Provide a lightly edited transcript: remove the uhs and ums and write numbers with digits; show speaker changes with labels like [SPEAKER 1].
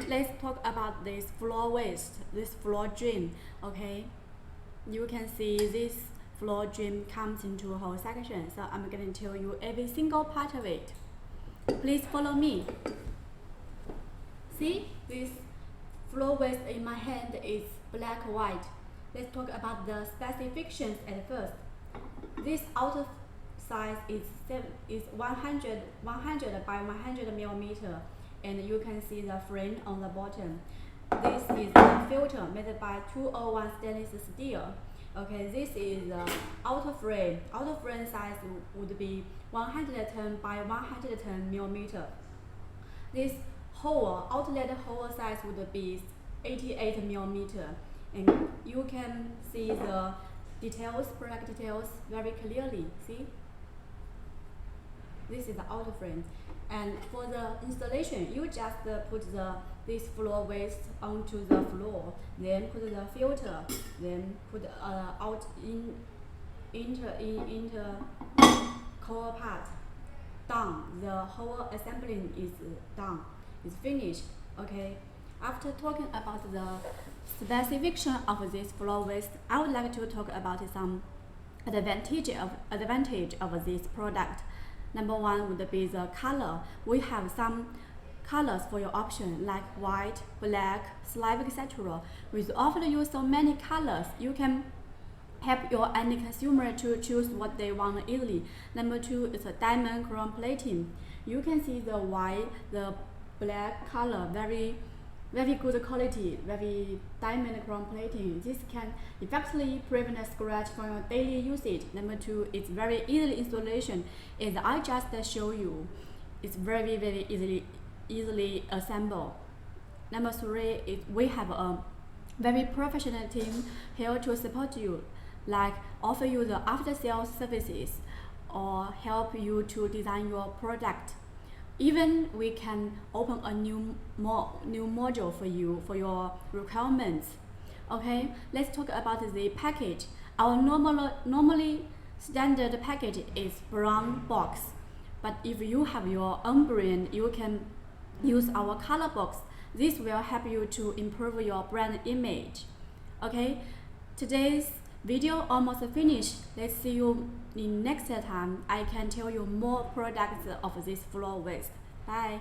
[SPEAKER 1] let's talk about this floor waste, this floor drain. Okay, you can see this floor drain comes into a whole section, so I'm going to tell you every single part of it. Please follow me. See, this floor waste in my hand is black white. Let's talk about the specifications at first. This outer size is 100 by 100 millimeter, and you can see the frame on the bottom. This is a filter made by 201 stainless steel. Okay, this is the outer frame. Outer frame size would be 110 by 110 millimeter. This hole, outlet hole size would be 88 millimeter, and you can see the details, product details very clearly. See, this is the outer frame, and for the installation, you just put this floor waste onto the floor, then put the filter, then put inter core part. Done. The whole assembling is done. It's finished. Okay. After talking about the specification of this floor waste, I would like to talk about some advantage of this product. Number one would be the color. We have some colors for your option like white, black, slab, etc. With often use so many colors, you can help your end consumer to choose what they want easily. Number two is a diamond chrome plating. You can see the white, the black color, very good quality, very diamond chrome plating. This can effectively prevent a scratch from your daily usage. Number two, it's very easily installation. As I just show you, it's very easily assemble. Number three is we have a very professional team here to support you, like offer you the after-sales services or help you to design your product. Even we can open a new module for you for your requirements. Okay, let's talk about the package. Our normally standard package is brown box, but if you have your own brand, you can use our color box. This will help you to improve your brand image. Okay, today's video almost finished. Let's see you in next time. I can tell you more products of this floor waste. Bye.